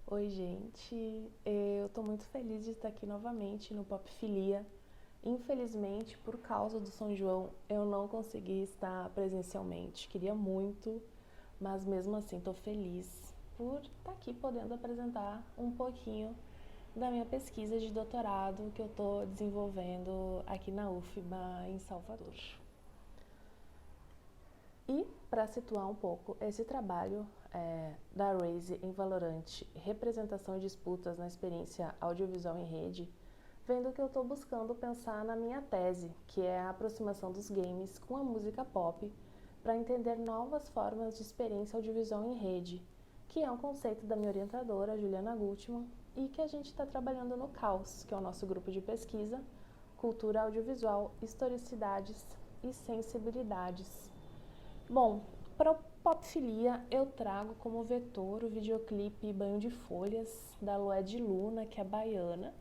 Oi, gente. Eu tô muito feliz de estar aqui novamente no Popfilia. Infelizmente, por causa do São João, eu não consegui estar presencialmente. Queria muito, mas mesmo assim tô feliz por estar aqui podendo apresentar um pouquinho da minha pesquisa de doutorado que eu tô desenvolvendo aqui na UFBA em Salvador. E, para situar um pouco, esse trabalho da Raise em Valorant, representação e disputas na experiência audiovisual em rede, vem do que eu estou buscando pensar na minha tese, que é a aproximação dos games com a música pop para entender novas formas de experiência audiovisual em rede, que é um conceito da minha orientadora, Juliana Gutmann, e que a gente está trabalhando no CAUS, que é o nosso grupo de pesquisa, Cultura Audiovisual, Historicidades e Sensibilidades. Bom, para o Popfilia eu trago como vetor o videoclipe Banho de Folhas da Lued Luna, que é baiana.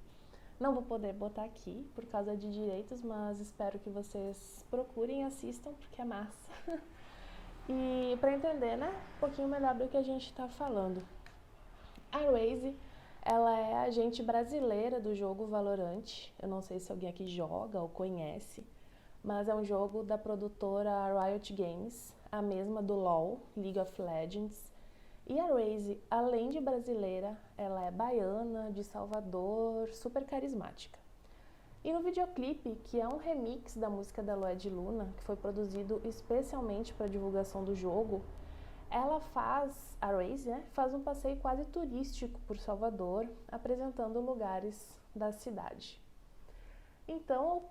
Não vou poder botar aqui por causa de direitos, mas espero que vocês procurem e assistam porque é massa. E para entender, né, um pouquinho melhor do que a gente está falando. A Raze, ela é a agente brasileira do jogo Valorant. Eu não sei se alguém aqui joga ou conhece, mas é um jogo da produtora Riot Games, a mesma do LoL, League of Legends. E a Raze, além de brasileira, ela é baiana, de Salvador, super carismática. E no videoclipe, que é um remix da música da Lued Luna, que foi produzido especialmente para a divulgação do jogo, a Raze, né, faz um passeio quase turístico por Salvador, apresentando lugares da cidade. Então,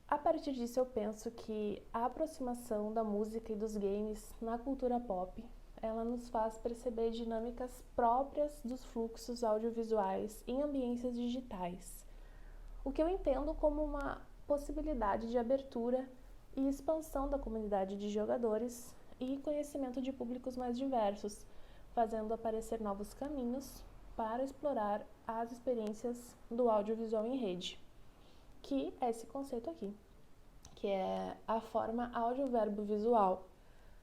a partir disso eu penso que a aproximação da música e dos games na cultura pop, ela nos faz perceber dinâmicas próprias dos fluxos audiovisuais em ambientes digitais, o que eu entendo como uma possibilidade de abertura e expansão da comunidade de jogadores e conhecimento de públicos mais diversos, fazendo aparecer novos caminhos para explorar as experiências do audiovisual em rede, que é esse conceito aqui, que é a forma áudio-verbo-visual,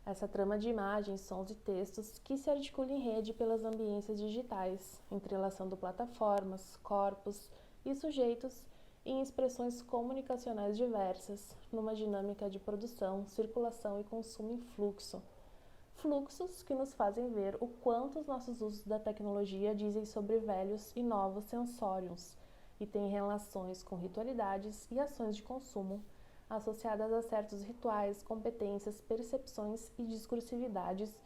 essa trama de imagens, sons e textos que se articula em rede pelas ambiências digitais, entrelaçando plataformas, corpos e sujeitos em expressões comunicacionais diversas, numa dinâmica de produção, circulação e consumo em fluxo. Fluxos que nos fazem ver o quanto os nossos usos da tecnologia dizem sobre velhos e novos sensórios e têm relações com ritualidades e ações de consumo associadas a certos rituais, competências, percepções e discursividades,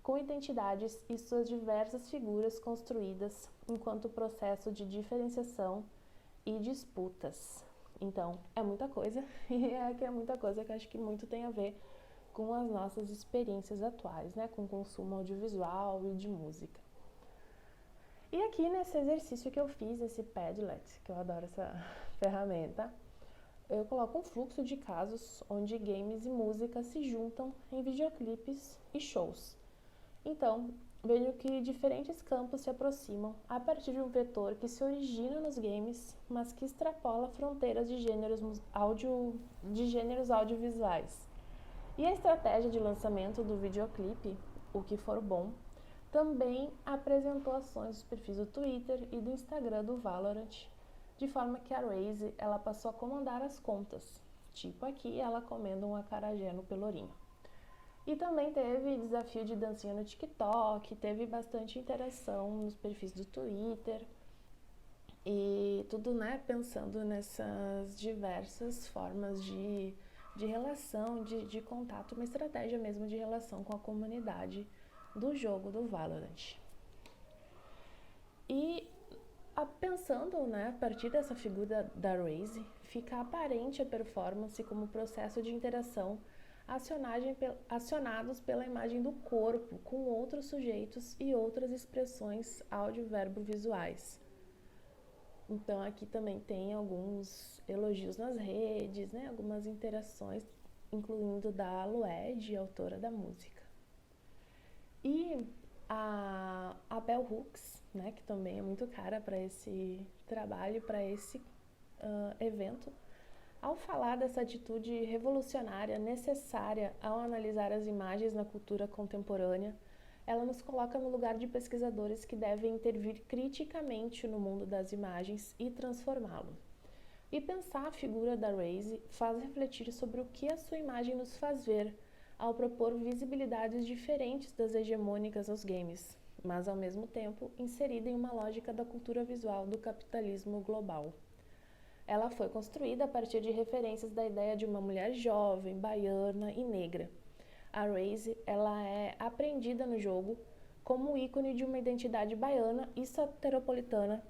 com identidades e suas diversas figuras construídas enquanto processo de diferenciação e disputas. Então, é muita coisa, e é muita coisa que eu acho que muito tem a ver com as nossas experiências atuais, né? Com o consumo audiovisual e de música. E aqui nesse exercício que eu fiz, esse Padlet, que eu adoro essa ferramenta, eu coloco um fluxo de casos onde games e música se juntam em videoclipes e shows. Então, vejo que diferentes campos se aproximam a partir de um vetor que se origina nos games, mas que extrapola fronteiras de gêneros audiovisuais. E a estratégia de lançamento do videoclipe, o que for bom, também apresentou ações dos perfis do Twitter e do Instagram do Valorant, de forma que a Raze ela passou a comandar as contas, tipo aqui ela comendo um acarajé no Pelourinho. E também teve desafio de dancinha no TikTok, teve bastante interação nos perfis do Twitter, e tudo, né, pensando nessas diversas formas de relação, de contato, uma estratégia mesmo de relação com a comunidade do jogo do Valorant. E pensando, né, a partir dessa figura da Raze, fica aparente a performance como processo de interação acionados pela imagem do corpo com outros sujeitos e outras expressões áudio-verbo-visuais. Então aqui também tem alguns elogios nas redes, né, algumas interações, incluindo da Lued, autora da música. E a Bell Hooks, né, que também é muito cara para esse trabalho, para esse evento, ao falar dessa atitude revolucionária necessária ao analisar as imagens na cultura contemporânea, ela nos coloca no lugar de pesquisadores que devem intervir criticamente no mundo das imagens e transformá-lo. E pensar a figura da Raze faz refletir sobre o que a sua imagem nos faz ver, ao propor visibilidades diferentes das hegemônicas aos games, mas ao mesmo tempo inserida em uma lógica da cultura visual do capitalismo global. Ela foi construída a partir de referências da ideia de uma mulher jovem, baiana e negra. A Raze, ela é apreendida no jogo como ícone de uma identidade baiana e soteropolitana,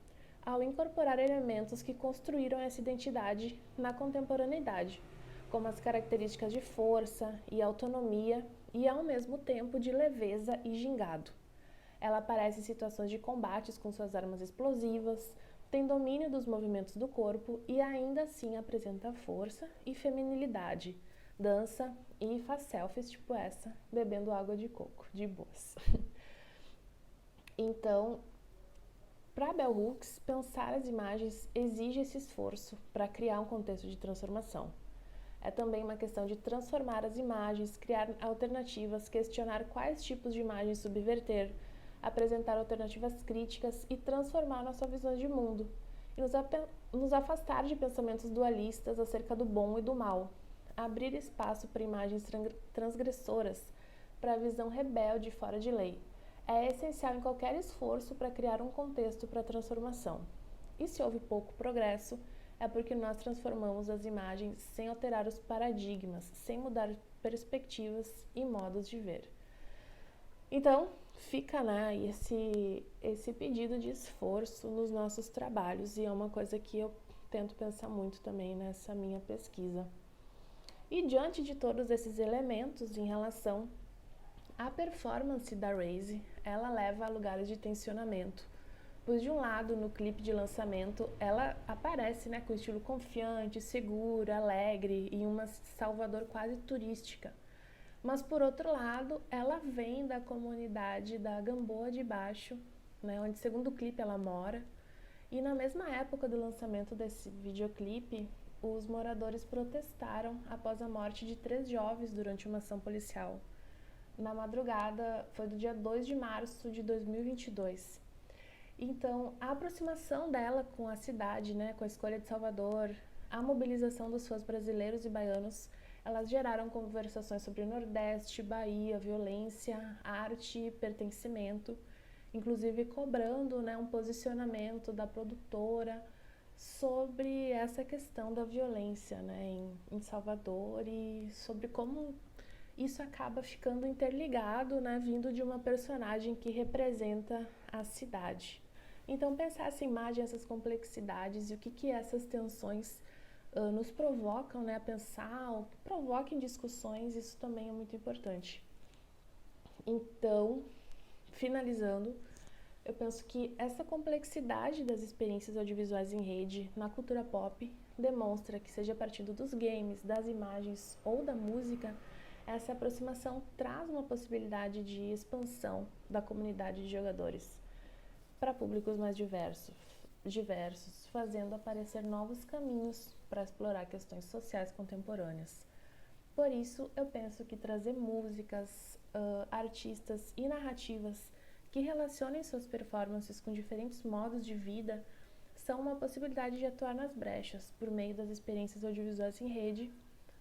ao incorporar elementos que construíram essa identidade na contemporaneidade, como as características de força e autonomia e, ao mesmo tempo, de leveza e gingado. Ela aparece em situações de combates com suas armas explosivas, tem domínio dos movimentos do corpo e ainda assim apresenta força e feminilidade, dança e faz selfies tipo essa, bebendo água de coco, de boas. Então, para Bell Hooks, pensar as imagens exige esse esforço para criar um contexto de transformação. É também uma questão de transformar as imagens, criar alternativas, questionar quais tipos de imagens subverter, apresentar alternativas críticas e transformar nossa visão de mundo, e nos afastar de pensamentos dualistas acerca do bom e do mal, abrir espaço para imagens transgressoras, para a visão rebelde fora de lei. É essencial em qualquer esforço para criar um contexto para a transformação. E se houve pouco progresso, é porque nós transformamos as imagens sem alterar os paradigmas, sem mudar perspectivas e modos de ver. Então, fica esse pedido de esforço nos nossos trabalhos, e é uma coisa que eu tento pensar muito também nessa minha pesquisa. E diante de todos esses elementos em relação à performance da Raze, ela leva a lugares de tensionamento. Pois de um lado, no clipe de lançamento, ela aparece com estilo confiante, segura, alegre e uma Salvador quase turística. Mas por outro lado, ela vem da comunidade da Gamboa de Baixo, onde segundo o clipe ela mora. E na mesma época do lançamento desse videoclipe, os moradores protestaram após a morte de 3 jovens durante uma ação policial. Na madrugada, foi do dia 2 de março de 2022. Então, a aproximação dela com a cidade, com a escolha de Salvador, a mobilização dos fãs brasileiros e baianos, elas geraram conversações sobre o Nordeste, Bahia, violência, arte, pertencimento, inclusive cobrando um posicionamento da produtora sobre essa questão da violência em Salvador e sobre como isso acaba ficando interligado, vindo de uma personagem que representa a cidade. Então, pensar essa imagem, essas complexidades e o que essas tensões nos provocam a pensar, o que provoquem discussões, isso também é muito importante. Então, finalizando, eu penso que essa complexidade das experiências audiovisuais em rede na cultura pop demonstra que, seja a partir dos games, das imagens ou da música, essa aproximação traz uma possibilidade de expansão da comunidade de jogadores para públicos mais diversos, fazendo aparecer novos caminhos para explorar questões sociais contemporâneas. Por isso, eu penso que trazer músicas, artistas e narrativas que relacionem suas performances com diferentes modos de vida são uma possibilidade de atuar nas brechas por meio das experiências audiovisuais em rede,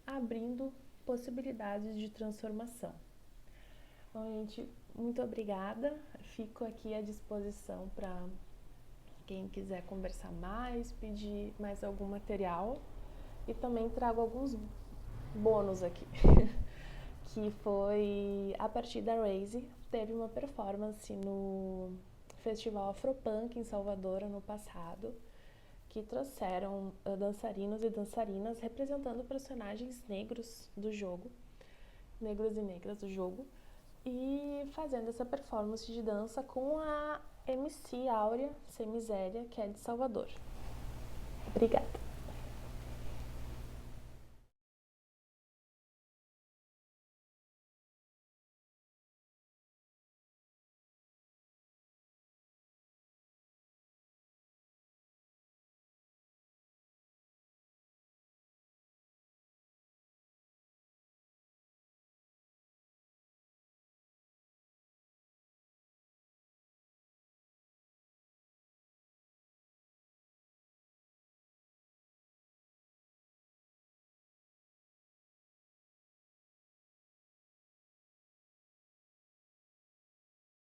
abrindo possibilidades de transformação. Bom, gente, muito obrigada. Fico aqui à disposição para quem quiser conversar mais, pedir mais algum material. E também trago alguns bônus aqui, que foi a partir da Raze, teve uma performance no Festival Afropunk em Salvador ano passado, que trouxeram dançarinos e dançarinas representando personagens negros do jogo, negros e negras do jogo, e fazendo essa performance de dança com a MC Áurea Sem Miséria, que é de Salvador. Obrigada.